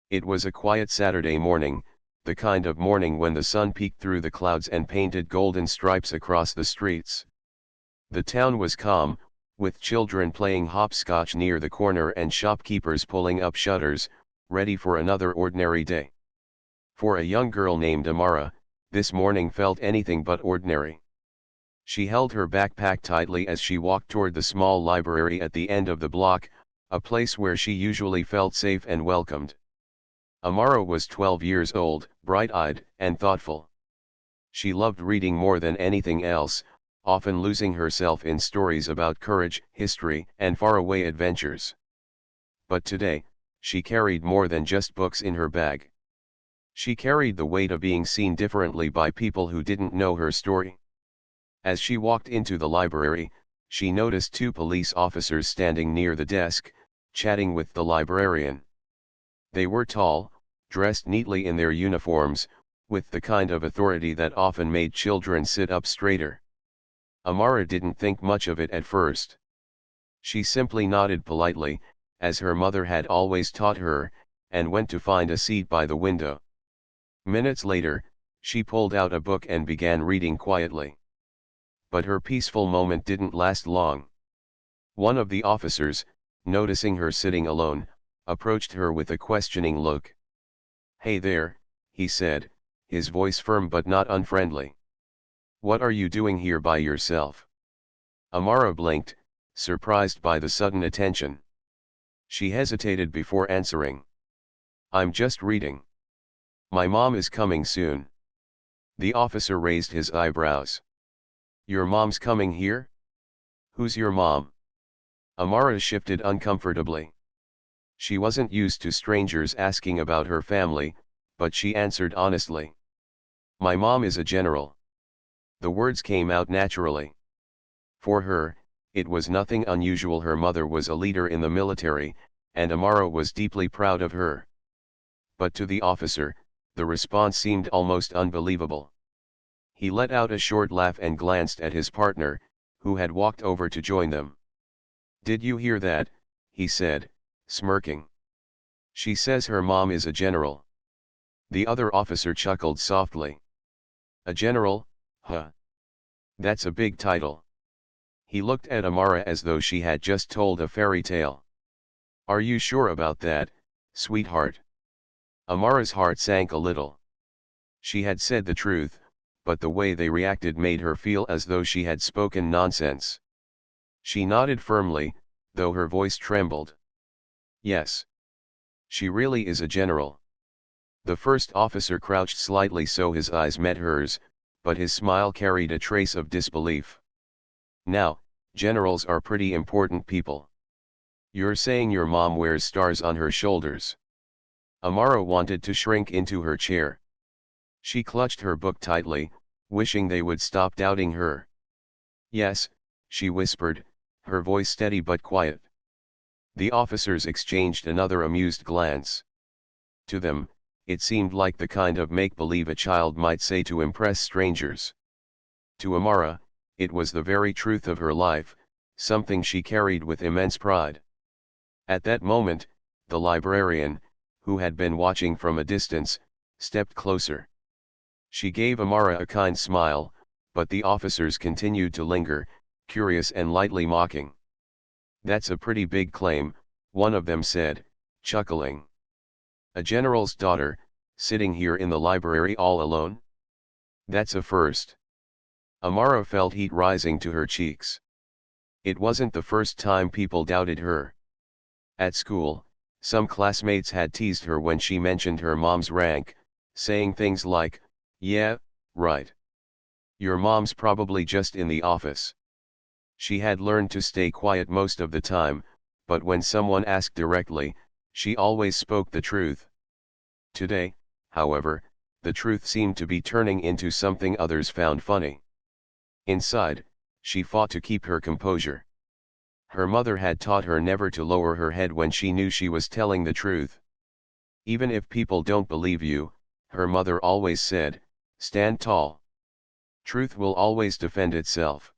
It was a quiet Saturday morning, the kind of morning when the sun peeked through the clouds and painted golden stripes across the streets. The town was calm, with children playing hopscotch near the corner and shopkeepers pulling up shutters, ready for another ordinary day. For a young girl named Amara, this morning felt anything but ordinary. She held her backpack tightly as she walked toward the small library at the end of the block, a place where she usually felt safe and welcomed. Amara was 12 years old, bright-eyed, and thoughtful. She loved reading more than anything else, often losing herself in stories about courage, history, and faraway adventures. But today, she carried more than just books in her bag. She carried the weight of being seen differently by people who didn't know her story. As she walked into the library, she noticed two police officers standing near the desk, chatting with the librarian. They were tall, dressed neatly in their uniforms, with the kind of authority that often made children sit up straighter. Amara didn't think much of it at first. She simply nodded politely, as her mother had always taught her, and went to find a seat by the window. Minutes later, she pulled out a book and began reading quietly. But her peaceful moment didn't last long. One of the officers, noticing her sitting alone, approached her with a questioning look. "Hey there," he said, his voice firm but not unfriendly. "What are you doing here by yourself?" Amara blinked, surprised by the sudden attention. She hesitated before answering. "I'm just reading. My mom is coming soon." The officer raised his eyebrows. "Your mom's coming here? Who's your mom?" Amara shifted uncomfortably. She wasn't used to strangers asking about her family, but she answered honestly. "My mom is a general." The words came out naturally. For her, it was nothing unusual. Her mother was a leader in the military, and Amara was deeply proud of her. But to the officer, the response seemed almost unbelievable. He let out a short laugh and glanced at his partner, who had walked over to join them. "Did you hear that?" he said, smirking. "She says her mom is a general." The other officer chuckled softly. "A general, huh? That's a big title." He looked at Amara as though she had just told a fairy tale. "Are you sure about that, sweetheart?" Amara's heart sank a little. She had said the truth, but the way they reacted made her feel as though she had spoken nonsense. She nodded firmly, though her voice trembled. "Yes. She really is a general." The first officer crouched slightly so his eyes met hers, but his smile carried a trace of disbelief. "Now, generals are pretty important people. You're saying your mom wears stars on her shoulders?" Amara wanted to shrink into her chair. She clutched her book tightly, wishing they would stop doubting her. "Yes," she whispered, her voice steady but quiet. The officers exchanged another amused glance. To them, it seemed like the kind of make-believe a child might say to impress strangers. To Amara, it was the very truth of her life, something she carried with immense pride. At that moment, the librarian, who had been watching from a distance, stepped closer. She gave Amara a kind smile, but the officers continued to linger, curious and lightly mocking. "That's a pretty big claim," one of them said, chuckling. "A general's daughter, sitting here in the library all alone? That's a first." Amara felt heat rising to her cheeks. It wasn't the first time people doubted her. At school, some classmates had teased her when she mentioned her mom's rank, saying things like, "Yeah, right. Your mom's probably just in the office." She had learned to stay quiet most of the time, but when someone asked directly, she always spoke the truth. Today, however, the truth seemed to be turning into something others found funny. Inside, she fought to keep her composure. Her mother had taught her never to lower her head when she knew she was telling the truth. "Even if people don't believe you," her mother always said, "stand tall. Truth will always defend itself."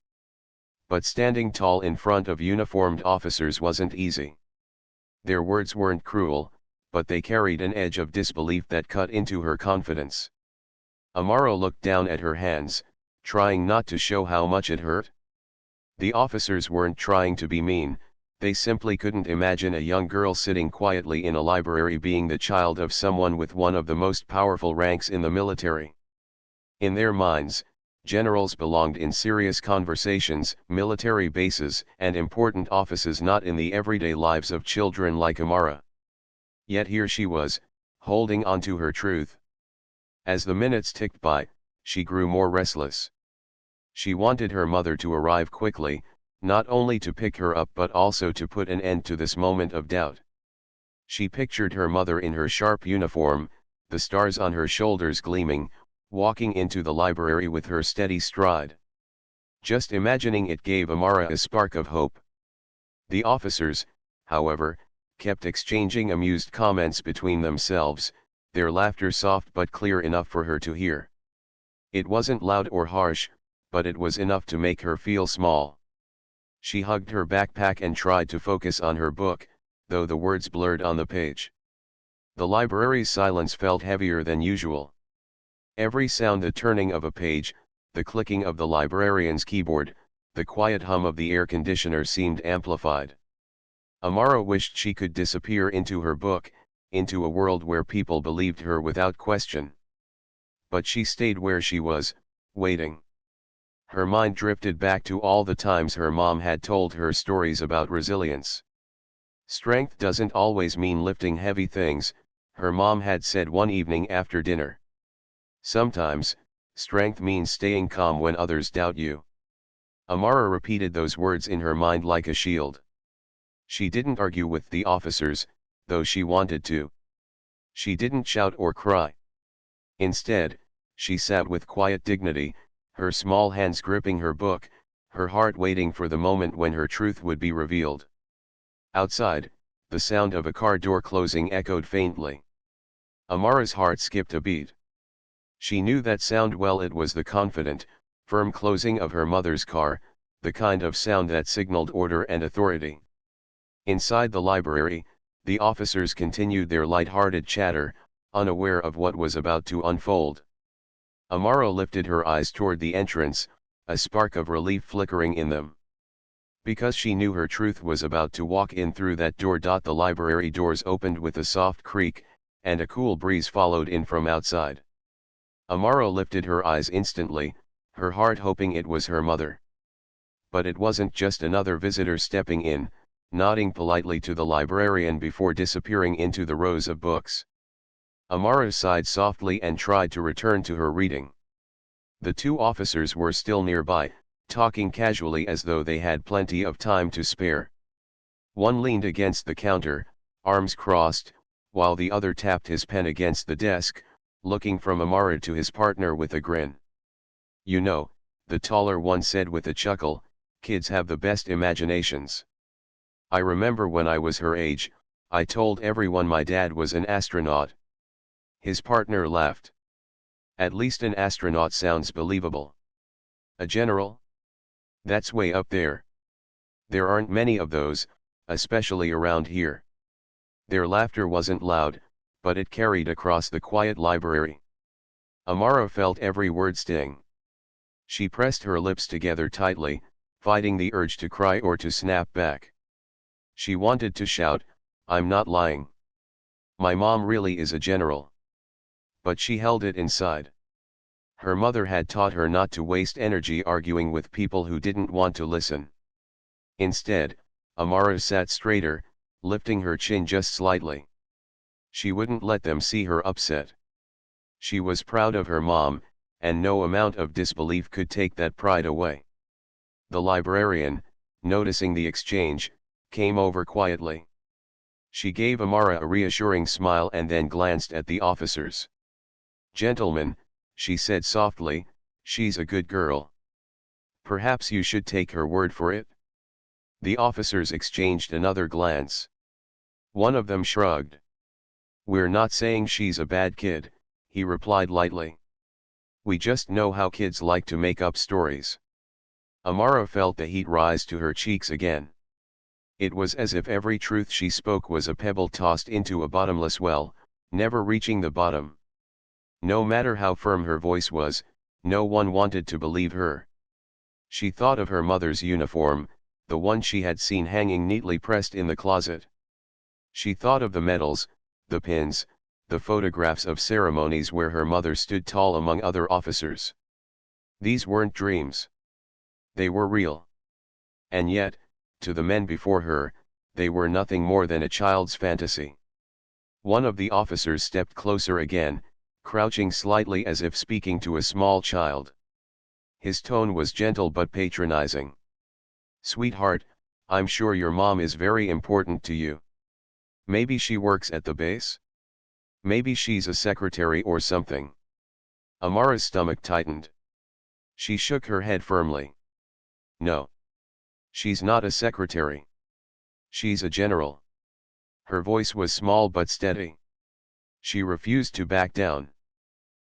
But standing tall in front of uniformed officers wasn't easy. Their words weren't cruel, but they carried an edge of disbelief that cut into her confidence. Amara looked down at her hands, trying not to show how much it hurt. The officers weren't trying to be mean, they simply couldn't imagine a young girl sitting quietly in a library being the child of someone with one of the most powerful ranks in the military. In their minds, generals belonged in serious conversations, military bases, and important offices, not in the everyday lives of children like Amara. Yet here she was, holding on to her truth. As the minutes ticked by, she grew more restless. She wanted her mother to arrive quickly, not only to pick her up but also to put an end to this moment of doubt. She pictured her mother in her sharp uniform, the stars on her shoulders gleaming, walking into the library with her steady stride. Just imagining it gave Amara a spark of hope. The officers, however, kept exchanging amused comments between themselves, their laughter soft but clear enough for her to hear. It wasn't loud or harsh, but it was enough to make her feel small. She hugged her backpack and tried to focus on her book, though the words blurred on the page. The library's silence felt heavier than usual. Every sound, the turning of a page, the clicking of the librarian's keyboard, the quiet hum of the air conditioner seemed amplified. Amara wished she could disappear into her book, into a world where people believed her without question. But she stayed where she was, waiting. Her mind drifted back to all the times her mom had told her stories about resilience. Strength doesn't always mean lifting heavy things, her mom had said one evening after dinner. Sometimes, strength means staying calm when others doubt you. Amara repeated those words in her mind like a shield. She didn't argue with the officers, though she wanted to. She didn't shout or cry. Instead, she sat with quiet dignity, her small hands gripping her book, her heart waiting for the moment when her truth would be revealed. Outside, the sound of a car door closing echoed faintly. Amara's heart skipped a beat. She knew that sound well. It was the confident, firm closing of her mother's car, the kind of sound that signaled order and authority. Inside the library, the officers continued their light-hearted chatter, unaware of what was about to unfold. Amara lifted her eyes toward the entrance, a spark of relief flickering in them. Because she knew her truth was about to walk in through that door. The library doors opened with a soft creak, and a cool breeze followed in from outside. Amara lifted her eyes instantly, her heart hoping it was her mother. But it wasn't. Just another visitor stepping in, nodding politely to the librarian before disappearing into the rows of books. Amara sighed softly and tried to return to her reading. The two officers were still nearby, talking casually as though they had plenty of time to spare. One leaned against the counter, arms crossed, while the other tapped his pen against the desk, looking from Amara to his partner with a grin. "You know," the taller one said with a chuckle, "kids have the best imaginations. I remember when I was her age, I told everyone my dad was an astronaut." His partner laughed. "At least an astronaut sounds believable. A general? That's way up there. There aren't many of those, especially around here." Their laughter wasn't loud, but it carried across the quiet library. Amara felt every word sting. She pressed her lips together tightly, fighting the urge to cry or to snap back. She wanted to shout, "I'm not lying. My mom really is a general." But she held it inside. Her mother had taught her not to waste energy arguing with people who didn't want to listen. Instead, Amara sat straighter, lifting her chin just slightly. She wouldn't let them see her upset. She was proud of her mom, and no amount of disbelief could take that pride away. The librarian, noticing the exchange, came over quietly. She gave Amara a reassuring smile and then glanced at the officers. "Gentlemen," she said softly, "she's a good girl. Perhaps you should take her word for it." The officers exchanged another glance. One of them shrugged. "We're not saying she's a bad kid," he replied lightly. "We just know how kids like to make up stories." Amara felt the heat rise to her cheeks again. It was as if every truth she spoke was a pebble tossed into a bottomless well, never reaching the bottom. No matter how firm her voice was, no one wanted to believe her. She thought of her mother's uniform, the one she had seen hanging neatly pressed in the closet. She thought of the medals, the pins, the photographs of ceremonies where her mother stood tall among other officers. These weren't dreams. They were real. And yet, to the men before her, they were nothing more than a child's fantasy. One of the officers stepped closer again, crouching slightly as if speaking to a small child. His tone was gentle but patronizing. "Sweetheart, I'm sure your mom is very important to you. Maybe she works at the base? Maybe she's a secretary or something." Amara's stomach tightened. She shook her head firmly. "No. She's not a secretary. She's a general." Her voice was small but steady. She refused to back down.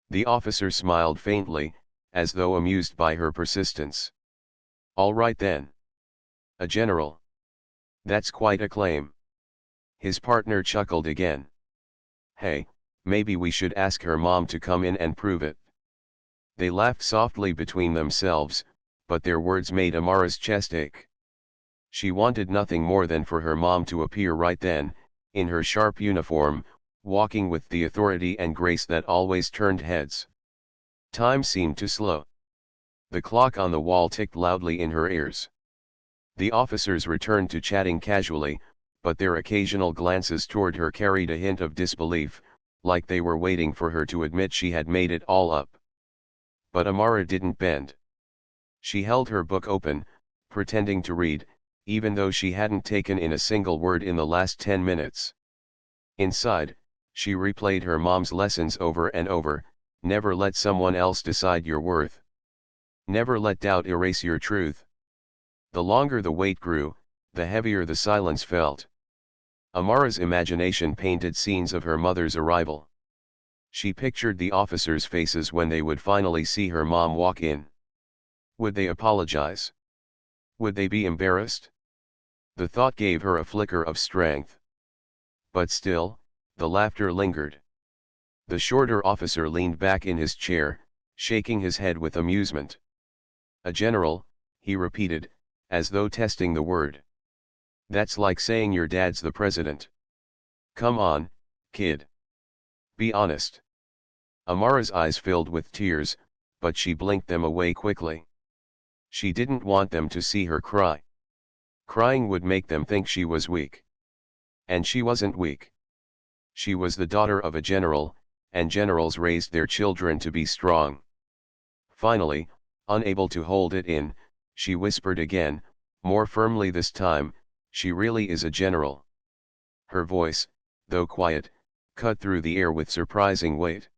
The officer smiled faintly, as though amused by her persistence. "All right then. A general. That's quite a claim." His partner chuckled again. "Hey, maybe we should ask her mom to come in and prove it." They laughed softly between themselves, but their words made Amara's chest ache. She wanted nothing more than for her mom to appear right then, in her sharp uniform, walking with the authority and grace that always turned heads. Time seemed to slow. The clock on the wall ticked loudly in her ears. The officers returned to chatting casually, but their occasional glances toward her carried a hint of disbelief, like they were waiting for her to admit she had made it all up. But Amara didn't bend. She held her book open, pretending to read, even though she hadn't taken in a single word in the last 10 minutes. Inside, she replayed her mom's lessons over and over: never let someone else decide your worth. Never let doubt erase your truth. The longer the wait grew, the heavier the silence felt. Amara's imagination painted scenes of her mother's arrival. She pictured the officers' faces when they would finally see her mom walk in. Would they apologize? Would they be embarrassed? The thought gave her a flicker of strength. But still, the laughter lingered. The shorter officer leaned back in his chair, shaking his head with amusement. "A general," he repeated, as though testing the word. "That's like saying your dad's the president. Come on, kid. Be honest." Amara's eyes filled with tears, but she blinked them away quickly. She didn't want them to see her cry. Crying would make them think she was weak. And she wasn't weak. She was the daughter of a general, and generals raised their children to be strong. Finally, unable to hold it in, she whispered again, more firmly this time, "She really is a general." Her voice, though quiet, cut through the air with surprising weight.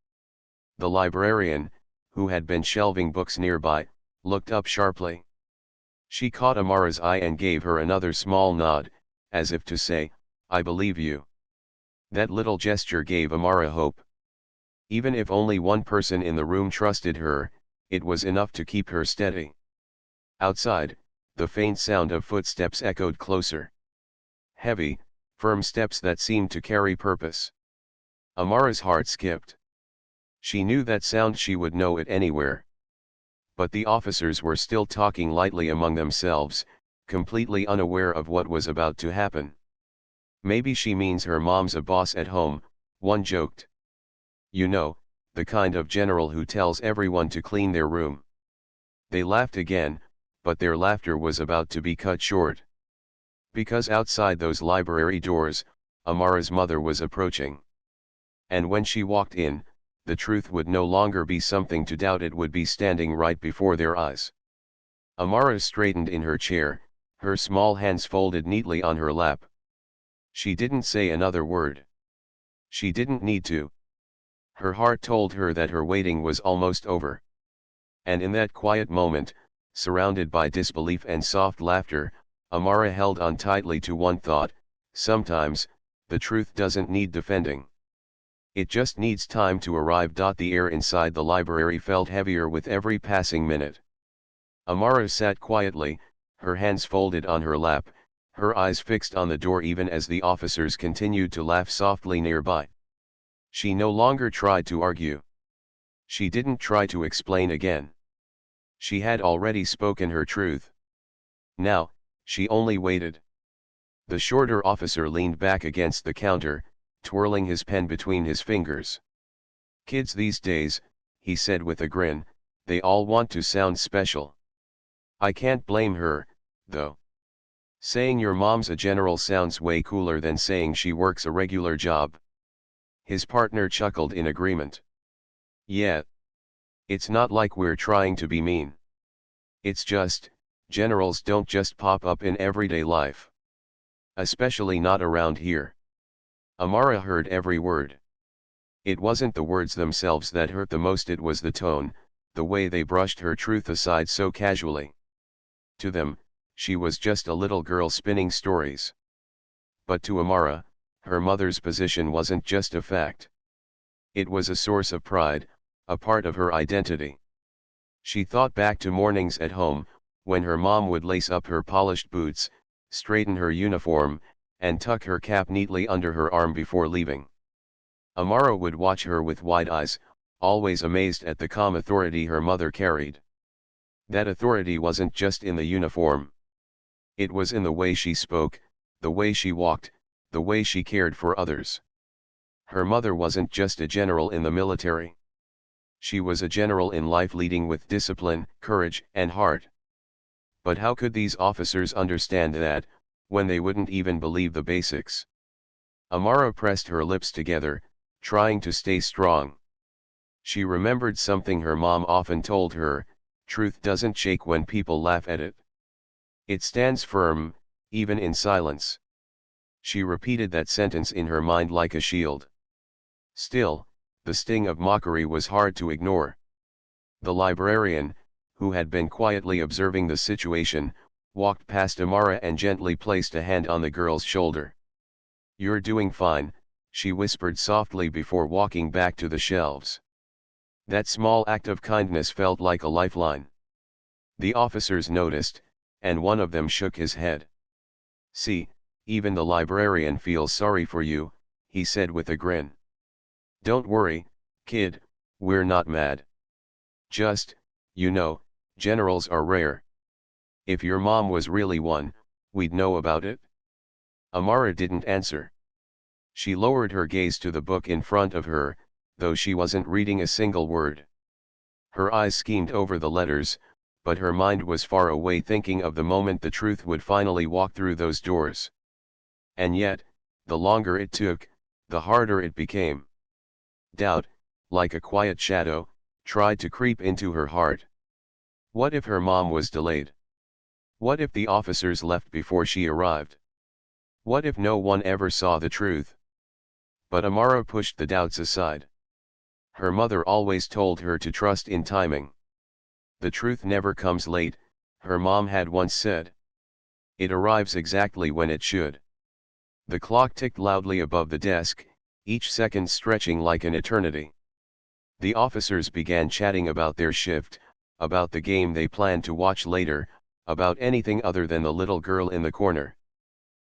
The librarian, who had been shelving books nearby, looked up sharply. She caught Amara's eye and gave her another small nod, as if to say, "I believe you." That little gesture gave Amara hope. Even if only one person in the room trusted her, it was enough to keep her steady. Outside, the faint sound of footsteps echoed closer. Heavy, firm steps that seemed to carry purpose. Amara's heart skipped. She knew that sound, she would know it anywhere. But the officers were still talking lightly among themselves, completely unaware of what was about to happen. "Maybe she means her mom's a boss at home," one joked. "You know, the kind of general who tells everyone to clean their room." They laughed again, but their laughter was about to be cut short. Because outside those library doors, Amara's mother was approaching. And when she walked in, the truth would no longer be something to doubt, it would be standing right before their eyes. Amara straightened in her chair, her small hands folded neatly on her lap. She didn't say another word. She didn't need to. Her heart told her that her waiting was almost over. And in that quiet moment, surrounded by disbelief and soft laughter, Amara held on tightly to one thought: sometimes, the truth doesn't need defending. It just needs time to arrive. The air inside the library felt heavier with every passing minute. Amara sat quietly, her hands folded on her lap, her eyes fixed on the door even as the officers continued to laugh softly nearby. She no longer tried to argue. She didn't try to explain again. She had already spoken her truth. Now, she only waited. The shorter officer leaned back against the counter, twirling his pen between his fingers. "Kids these days," he said with a grin, "they all want to sound special. I can't blame her, though. Saying your mom's a general sounds way cooler than saying she works a regular job." His partner chuckled in agreement. "Yeah. It's not like we're trying to be mean. It's just, generals don't just pop up in everyday life. Especially not around here." Amara heard every word. It wasn't the words themselves that hurt the most, it was the tone, the way they brushed her truth aside so casually. To them, she was just a little girl spinning stories. But to Amara, her mother's position wasn't just a fact. It was a source of pride, a part of her identity. She thought back to mornings at home, when her mom would lace up her polished boots, straighten her uniform, and tuck her cap neatly under her arm before leaving. Amara would watch her with wide eyes, always amazed at the calm authority her mother carried. That authority wasn't just in the uniform. It was in the way she spoke, the way she walked, the way she cared for others. Her mother wasn't just a general in the military. She was a general in life, leading with discipline, courage, and heart. But how could these officers understand that, when they wouldn't even believe the basics? Amara pressed her lips together, trying to stay strong. She remembered something her mom often told her: truth doesn't shake when people laugh at it. It stands firm, even in silence. She repeated that sentence in her mind like a shield. Still, the sting of mockery was hard to ignore. The librarian, who had been quietly observing the situation, walked past Amara and gently placed a hand on the girl's shoulder. "You're doing fine," she whispered softly before walking back to the shelves. That small act of kindness felt like a lifeline. The officers noticed, and one of them shook his head. "See, even the librarian feels sorry for you," he said with a grin. "Don't worry, kid, we're not mad. Just, generals are rare. If your mom was really one, we'd know about it." Amara didn't answer. She lowered her gaze to the book in front of her, though she wasn't reading a single word. Her eyes schemed over the letters, but her mind was far away, thinking of the moment the truth would finally walk through those doors. And yet, the longer it took, the harder it became. Doubt, like a quiet shadow, tried to creep into her heart. What if her mom was delayed? What if the officers left before she arrived? What if no one ever saw the truth? But Amara pushed the doubts aside. Her mother always told her to trust in timing. The truth never comes late, her mom had once said. It arrives exactly when it should. The clock ticked loudly above the desk, each second stretching like an eternity. The officers began chatting about their shift, about the game they planned to watch later, about anything other than the little girl in the corner.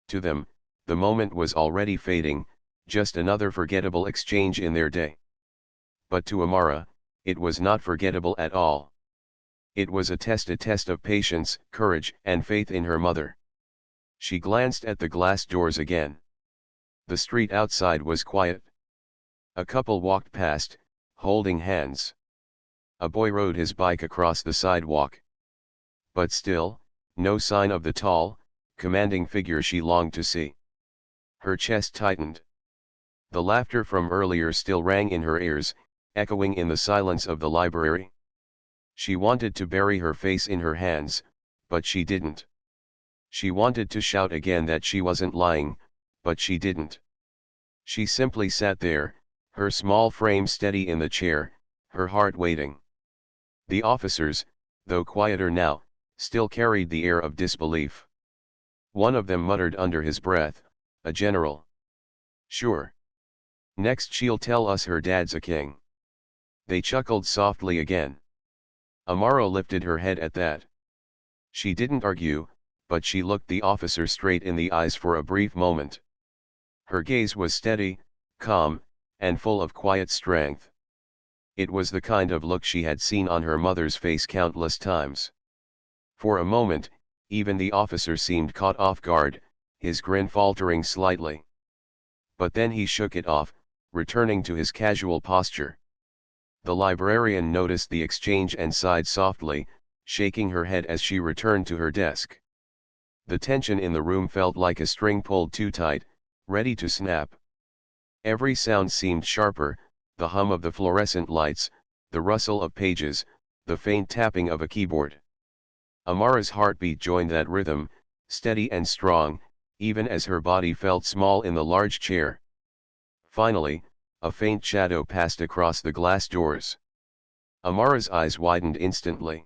To them, the moment was already fading, just another forgettable exchange in their day. But to Amara, it was not forgettable at all. It was a test of patience, courage, and faith in her mother. She glanced at the glass doors again. The street outside was quiet. A couple walked past, holding hands. A boy rode his bike across the sidewalk. But still, no sign of the tall, commanding figure she longed to see. Her chest tightened. The laughter from earlier still rang in her ears, echoing in the silence of the library. She wanted to bury her face in her hands, but she didn't. She wanted to shout again that she wasn't lying, but she didn't. She simply sat there, her small frame steady in the chair, her heart waiting. The officers, though quieter now, still carried the air of disbelief. One of them muttered under his breath, "A general. Sure. Next she'll tell us her dad's a king." They chuckled softly again. Amara lifted her head at that. She didn't argue, but she looked the officer straight in the eyes for a brief moment. Her gaze was steady, calm, and full of quiet strength. It was the kind of look she had seen on her mother's face countless times. For a moment, even the officer seemed caught off guard, his grin faltering slightly. But then he shook it off, returning to his casual posture. The librarian noticed the exchange and sighed softly, shaking her head as she returned to her desk. The tension in the room felt like a string pulled too tight, ready to snap. Every sound seemed sharper, the hum of the fluorescent lights, the rustle of pages, the faint tapping of a keyboard. Amara's heartbeat joined that rhythm, steady and strong, even as her body felt small in the large chair. Finally, a faint shadow passed across the glass doors. Amara's eyes widened instantly.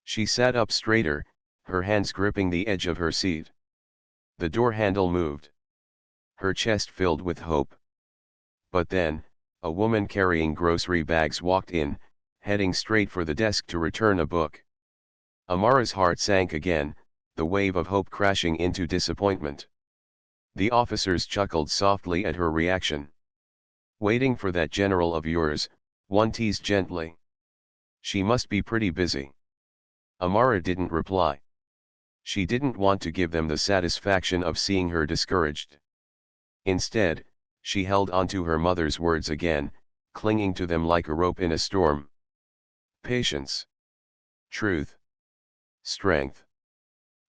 She sat up straighter, her hands gripping the edge of her seat. The door handle moved. Her chest filled with hope. But then, a woman carrying grocery bags walked in, heading straight for the desk to return a book. Amara's heart sank again, the wave of hope crashing into disappointment. The officers chuckled softly at her reaction. "Waiting for that general of yours," one teased gently. "She must be pretty busy." Amara didn't reply. She didn't want to give them the satisfaction of seeing her discouraged. Instead, she held onto her mother's words again, clinging to them like a rope in a storm. Patience. Truth. Strength.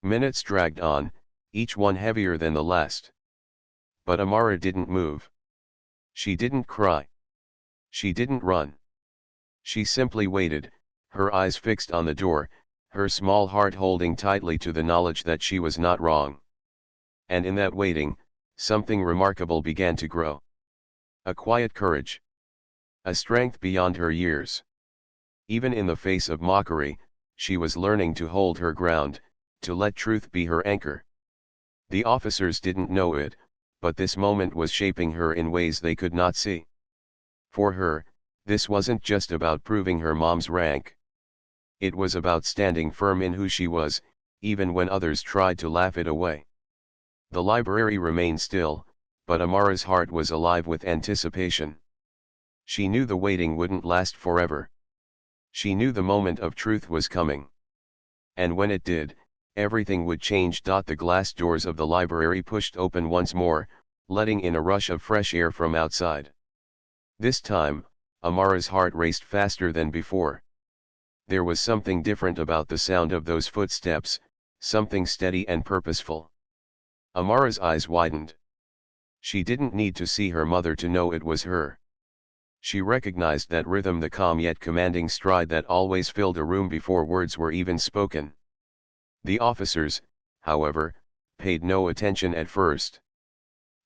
Minutes dragged on, each one heavier than the last. But Amara didn't move. She didn't cry. She didn't run. She simply waited, her eyes fixed on the door, her small heart holding tightly to the knowledge that she was not wrong. And in that waiting, something remarkable began to grow. A quiet courage. A strength beyond her years. Even in the face of mockery, she was learning to hold her ground, to let truth be her anchor. The officers didn't know it, but this moment was shaping her in ways they could not see. For her, this wasn't just about proving her mom's rank. It was about standing firm in who she was, even when others tried to laugh it away. The library remained still, but Amara's heart was alive with anticipation. She knew the waiting wouldn't last forever. She knew the moment of truth was coming. And when it did, everything would change. The glass doors of the library pushed open once more, letting in a rush of fresh air from outside. This time, Amara's heart raced faster than before. There was something different about the sound of those footsteps, something steady and purposeful. Amara's eyes widened. She didn't need to see her mother to know it was her. She recognized that rhythm, the calm yet commanding stride that always filled a room before words were even spoken. The officers, however, paid no attention at first.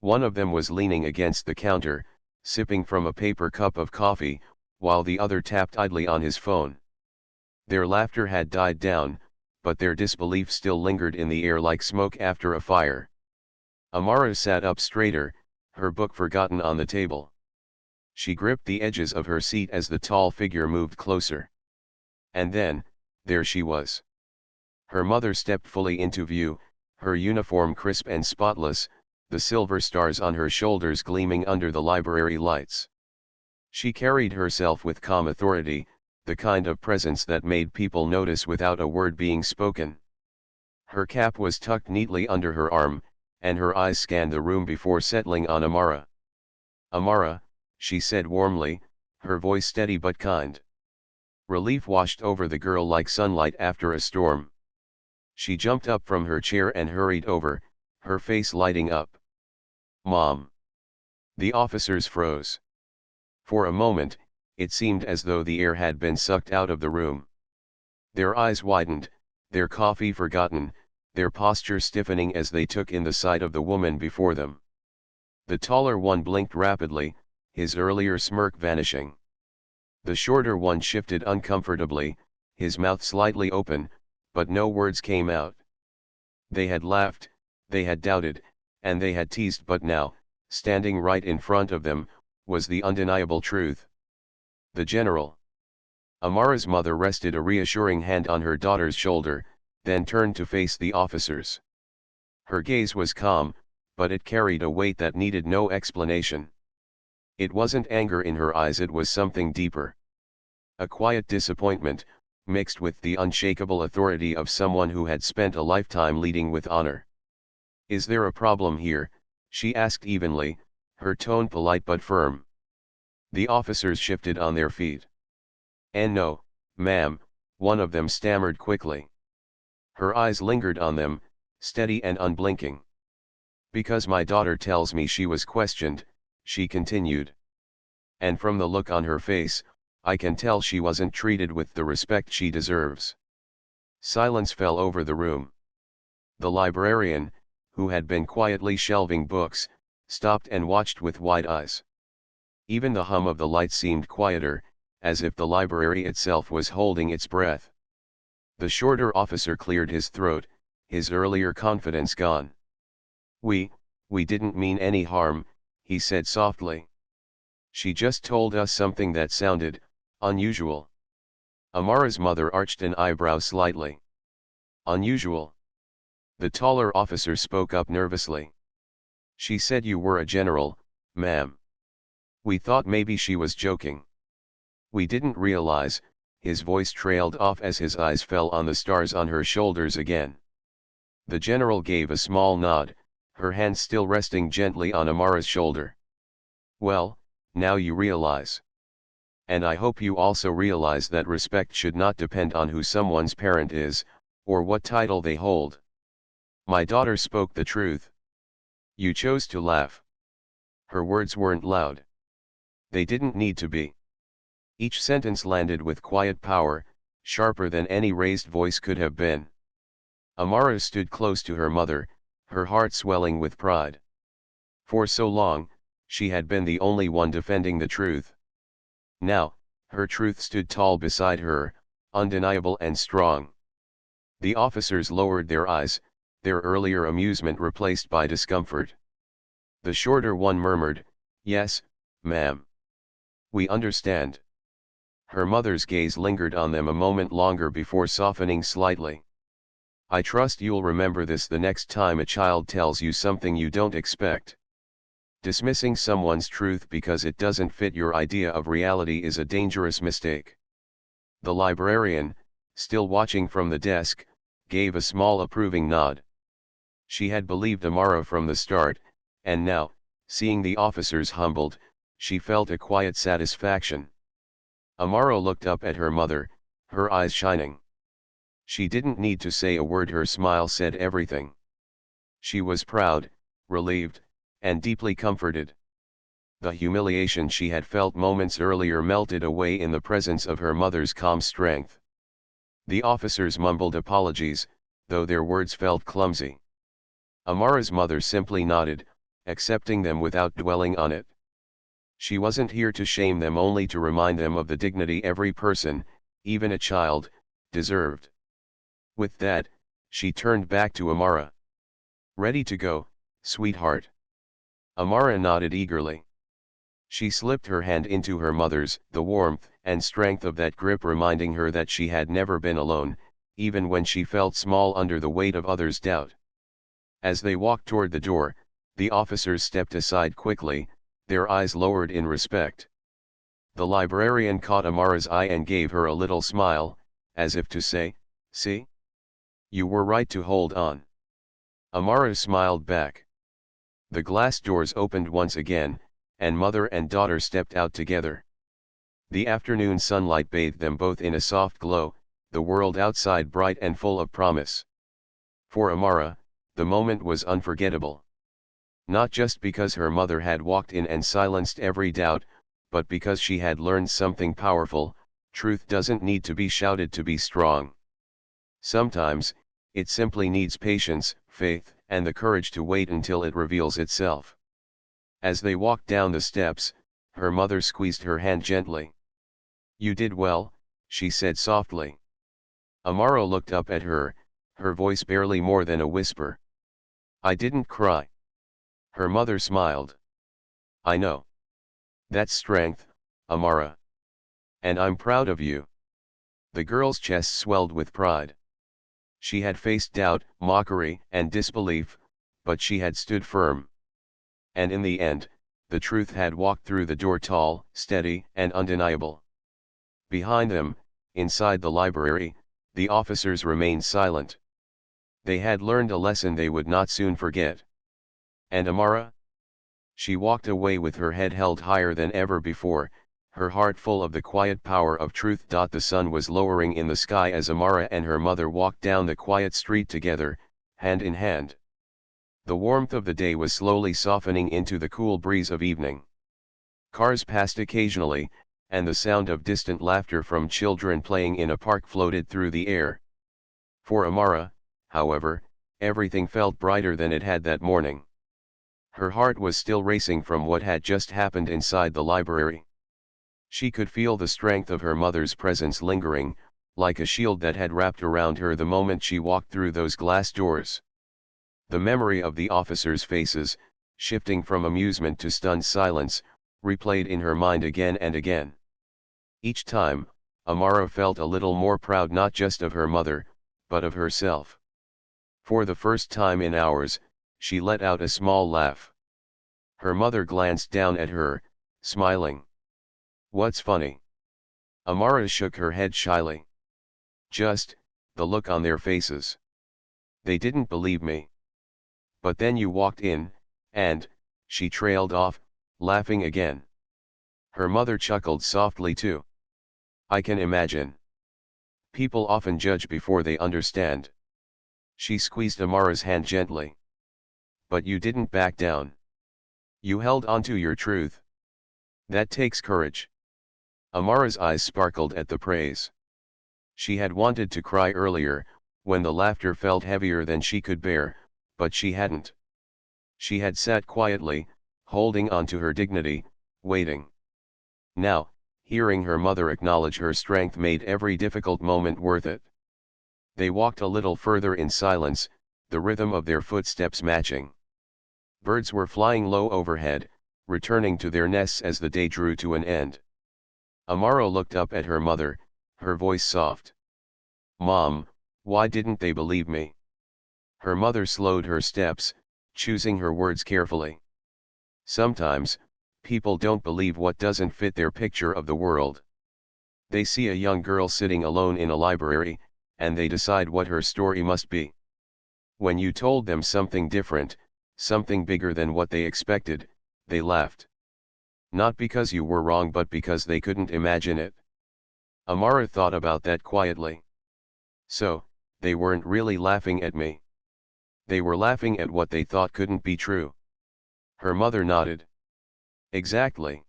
One of them was leaning against the counter, sipping from a paper cup of coffee, while the other tapped idly on his phone. Their laughter had died down, but their disbelief still lingered in the air like smoke after a fire. Amara sat up straighter, her book forgotten on the table. She gripped the edges of her seat as the tall figure moved closer. And then, there she was. Her mother stepped fully into view, her uniform crisp and spotless, the silver stars on her shoulders gleaming under the library lights. She carried herself with calm authority, the kind of presence that made people notice without a word being spoken. Her cap was tucked neatly under her arm, and her eyes scanned the room before settling on Amara. "Amara," she said warmly, her voice steady but kind. Relief washed over the girl like sunlight after a storm. She jumped up from her chair and hurried over, her face lighting up. "Mom!" The officers froze. For a moment, it seemed as though the air had been sucked out of the room. Their eyes widened, their coffee forgotten, their posture stiffening as they took in the sight of the woman before them. The taller one blinked rapidly, his earlier smirk vanishing. The shorter one shifted uncomfortably, his mouth slightly open, but no words came out. They had laughed, they had doubted, and they had teased, but now, standing right in front of them, was the undeniable truth. The general. Amara's mother rested a reassuring hand on her daughter's shoulder, then turned to face the officers. Her gaze was calm, but it carried a weight that needed no explanation. It wasn't anger in her eyes, it was something deeper. A quiet disappointment, mixed with the unshakable authority of someone who had spent a lifetime leading with honor. "Is there a problem here?" she asked evenly, her tone polite but firm. The officers shifted on their feet. "And no, ma'am," one of them stammered quickly. Her eyes lingered on them, steady and unblinking. "Because my daughter tells me she was questioned," she continued. "And from the look on her face, I can tell she wasn't treated with the respect she deserves." Silence fell over the room. The librarian, who had been quietly shelving books, stopped and watched with wide eyes. Even the hum of the light seemed quieter, as if the library itself was holding its breath. The shorter officer cleared his throat, his earlier confidence gone. We didn't mean any harm," he said softly. "She just told us something that sounded unusual." Amara's mother arched an eyebrow slightly. "Unusual?" The taller officer spoke up nervously. "She said you were a general, ma'am. We thought maybe she was joking." "We didn't realize," his voice trailed off as his eyes fell on the stars on her shoulders again. The general gave a small nod, her hand still resting gently on Amara's shoulder. "Well, now you realize. And I hope you also realize that respect should not depend on who someone's parent is, or what title they hold. My daughter spoke the truth." "You chose to laugh." Her words weren't loud. They didn't need to be. Each sentence landed with quiet power, sharper than any raised voice could have been. Amara stood close to her mother, her heart swelling with pride. For so long, she had been the only one defending the truth. Now, her truth stood tall beside her, undeniable and strong. The officers lowered their eyes, their earlier amusement replaced by discomfort. The shorter one murmured, "Yes, ma'am. We understand." Her mother's gaze lingered on them a moment longer before softening slightly. "I trust you'll remember this the next time a child tells you something you don't expect. Dismissing someone's truth because it doesn't fit your idea of reality is a dangerous mistake." The librarian, still watching from the desk, gave a small approving nod. She had believed Amara from the start, and now, seeing the officers humbled, she felt a quiet satisfaction. Amara looked up at her mother, her eyes shining. She didn't need to say a word, her smile said everything. She was proud, relieved, and deeply comforted. The humiliation she had felt moments earlier melted away in the presence of her mother's calm strength. The officers mumbled apologies, though their words felt clumsy. Amara's mother simply nodded, accepting them without dwelling on it. She wasn't here to shame them, only to remind them of the dignity every person, even a child, deserved. With that, she turned back to Amara. "Ready to go, sweetheart?" Amara nodded eagerly. She slipped her hand into her mother's, the warmth and strength of that grip reminding her that she had never been alone, even when she felt small under the weight of others' doubt. As they walked toward the door, the officers stepped aside quickly, their eyes lowered in respect. The librarian caught Amara's eye and gave her a little smile, as if to say, "See? You were right to hold on." Amara smiled back. The glass doors opened once again, and mother and daughter stepped out together. The afternoon sunlight bathed them both in a soft glow, the world outside bright and full of promise. For Amara, the moment was unforgettable. Not just because her mother had walked in and silenced every doubt, but because she had learned something powerful: truth doesn't need to be shouted to be strong. Sometimes, it simply needs patience, faith, and the courage to wait until it reveals itself. As they walked down the steps, her mother squeezed her hand gently. "You did well," she said softly. Amara looked up at her, her voice barely more than a whisper. "I didn't cry." Her mother smiled. "I know. That's strength, Amara. And I'm proud of you." The girl's chest swelled with pride. She had faced doubt, mockery, and disbelief, but she had stood firm. And in the end, the truth had walked through the door, tall, steady, and undeniable. Behind them, inside the library, the officers remained silent. They had learned a lesson they would not soon forget. And Amara? She walked away with her head held higher than ever before, her heart full of the quiet power of truth. The sun was lowering in the sky as Amara and her mother walked down the quiet street together, hand in hand. The warmth of the day was slowly softening into the cool breeze of evening. Cars passed occasionally, and the sound of distant laughter from children playing in a park floated through the air. For Amara, however, everything felt brighter than it had that morning. Her heart was still racing from what had just happened inside the library. She could feel the strength of her mother's presence lingering, like a shield that had wrapped around her the moment she walked through those glass doors. The memory of the officers' faces, shifting from amusement to stunned silence, replayed in her mind again and again. Each time, Amara felt a little more proud not just of her mother, but of herself. For the first time in hours, she let out a small laugh. Her mother glanced down at her, smiling. "What's funny?" Amara shook her head shyly. "Just, the look on their faces. They didn't believe me. But then you walked in, and," she trailed off, laughing again. Her mother chuckled softly too. "I can imagine. People often judge before they understand." She squeezed Amara's hand gently. "But you didn't back down. You held onto your truth. That takes courage." Amara's eyes sparkled at the praise. She had wanted to cry earlier, when the laughter felt heavier than she could bear, but she hadn't. She had sat quietly, holding on to her dignity, waiting. Now, hearing her mother acknowledge her strength made every difficult moment worth it. They walked a little further in silence, the rhythm of their footsteps matching. Birds were flying low overhead, returning to their nests as the day drew to an end. Amara looked up at her mother, her voice soft. "Mom, why didn't they believe me?" Her mother slowed her steps, choosing her words carefully. "Sometimes, people don't believe what doesn't fit their picture of the world. They see a young girl sitting alone in a library, and they decide what her story must be. When you told them something different, something bigger than what they expected, they laughed. Not because you were wrong but because they couldn't imagine it." Amara thought about that quietly. So, they weren't really laughing at me. They were laughing at what they thought couldn't be true. Her mother nodded. "Exactly.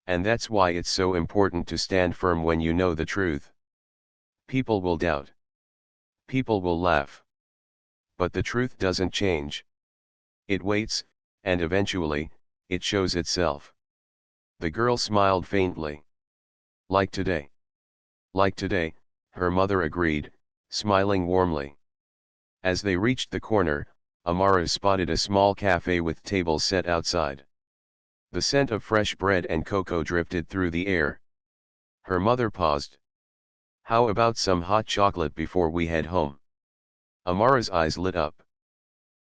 And that's why it's so important to stand firm when you know the truth. People will doubt. People will laugh. But the truth doesn't change. It waits, and eventually, it shows itself." The girl smiled faintly. "Like today." "Like today," her mother agreed, smiling warmly. As they reached the corner, Amara spotted a small cafe with tables set outside. The scent of fresh bread and cocoa drifted through the air. Her mother paused. "How about some hot chocolate before we head home?" Amara's eyes lit up.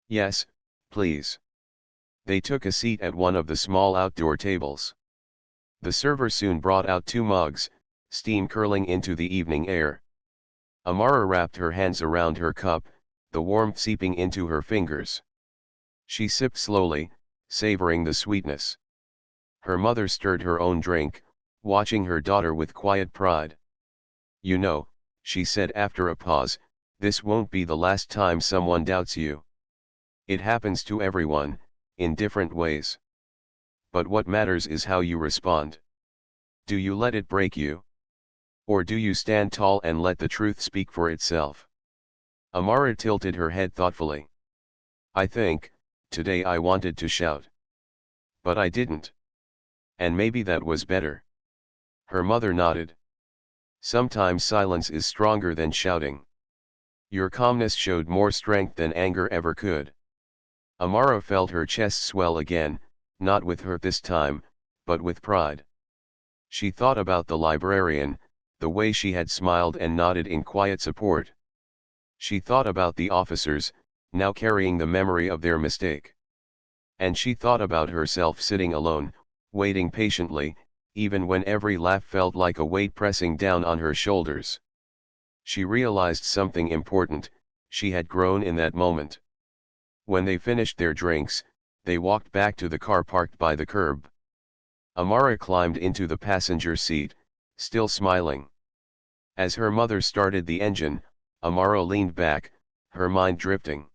"Yes, please." They took a seat at one of the small outdoor tables. The server soon brought out 2 mugs, steam curling into the evening air. Amara wrapped her hands around her cup, the warmth seeping into her fingers. She sipped slowly, savoring the sweetness. Her mother stirred her own drink, watching her daughter with quiet pride. "You know," she said after a pause, "this won't be the last time someone doubts you. It happens to everyone, in different ways. But what matters is how you respond. Do you let it break you? Or do you stand tall and let the truth speak for itself?" Amara tilted her head thoughtfully. "I think, today I wanted to shout. But I didn't. And maybe that was better." Her mother nodded. "Sometimes silence is stronger than shouting. Your calmness showed more strength than anger ever could." Amara felt her chest swell again, not with hurt this time, but with pride. She thought about the librarian, the way she had smiled and nodded in quiet support. She thought about the officers, now carrying the memory of their mistake. And she thought about herself sitting alone, waiting patiently, even when every laugh felt like a weight pressing down on her shoulders. She realized something important: she had grown in that moment. When they finished their drinks, they walked back to the car parked by the curb. Amara climbed into the passenger seat, still smiling. As her mother started the engine, Amara leaned back, her mind drifting.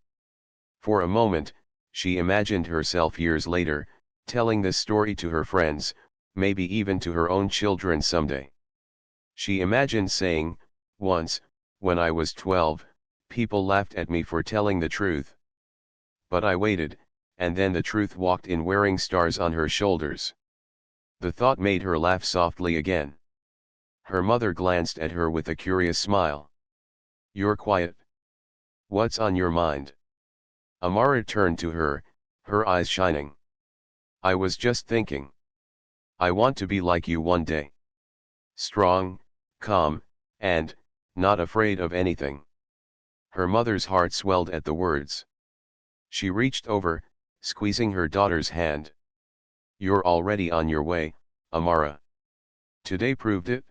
For a moment, she imagined herself years later, telling this story to her friends, maybe even to her own children someday. She imagined saying, "Once, when I was 12, people laughed at me for telling the truth. But I waited, and then the truth walked in wearing stars on her shoulders." The thought made her laugh softly again. Her mother glanced at her with a curious smile. "You're quiet. What's on your mind?" Amara turned to her, her eyes shining. "I was just thinking. I want to be like you one day. Strong, calm, and not afraid of anything." Her mother's heart swelled at the words. She reached over, squeezing her daughter's hand. "You're already on your way, Amara. Today proved it."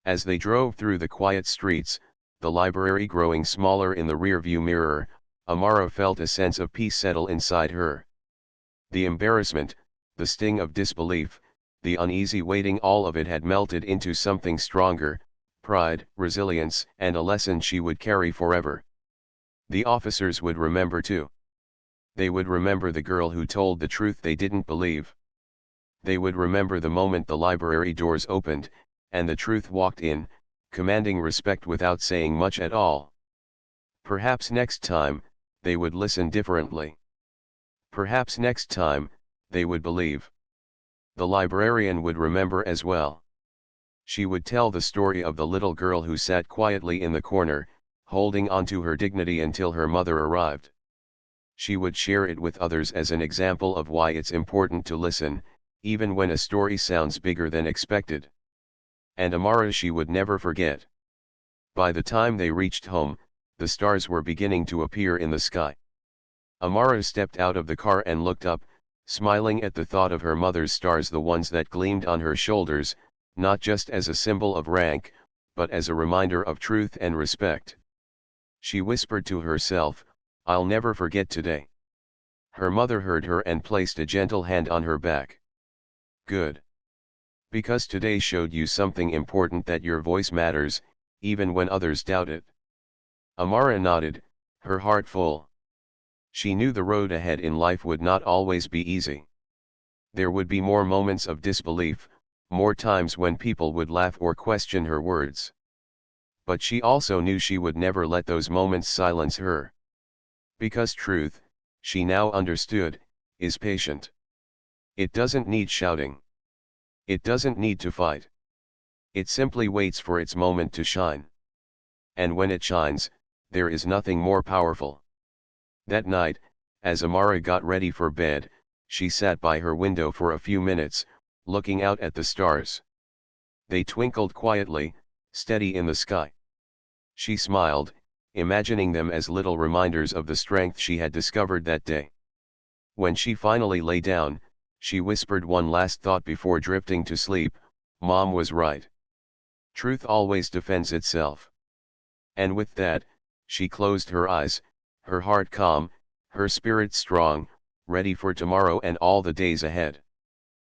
As they drove through the quiet streets, the library growing smaller in the rearview mirror, Amara felt a sense of peace settle inside her. The embarrassment, the sting of disbelief, the uneasy waiting, all of it had melted into something stronger: pride, resilience, and a lesson she would carry forever. The officers would remember too. They would remember the girl who told the truth they didn't believe. They would remember the moment the library doors opened, and the truth walked in, commanding respect without saying much at all. Perhaps next time, they would listen differently. Perhaps next time, they would believe. The librarian would remember as well. She would tell the story of the little girl who sat quietly in the corner, holding on to her dignity until her mother arrived. She would share it with others as an example of why it's important to listen, even when a story sounds bigger than expected. And Amara she would never forget. By the time they reached home, the stars were beginning to appear in the sky. Amara stepped out of the car and looked up, smiling at the thought of her mother's stars, the ones that gleamed on her shoulders, not just as a symbol of rank, but as a reminder of truth and respect. She whispered to herself, "I'll never forget today." Her mother heard her and placed a gentle hand on her back. "Good. Because today showed you something important, that your voice matters, even when others doubt it." Amara nodded, her heart full. She knew the road ahead in life would not always be easy. There would be more moments of disbelief, more times when people would laugh or question her words. But she also knew she would never let those moments silence her. Because truth, she now understood, is patient. It doesn't need shouting. It doesn't need to fight. It simply waits for its moment to shine. And when it shines, there is nothing more powerful. That night, as Amara got ready for bed, she sat by her window for a few minutes, looking out at the stars. They twinkled quietly, steady in the sky. She smiled, imagining them as little reminders of the strength she had discovered that day. When she finally lay down, she whispered one last thought before drifting to sleep: "Mom was right. Truth always defends itself." And with that, she closed her eyes, her heart calm, her spirit strong, ready for tomorrow and all the days ahead.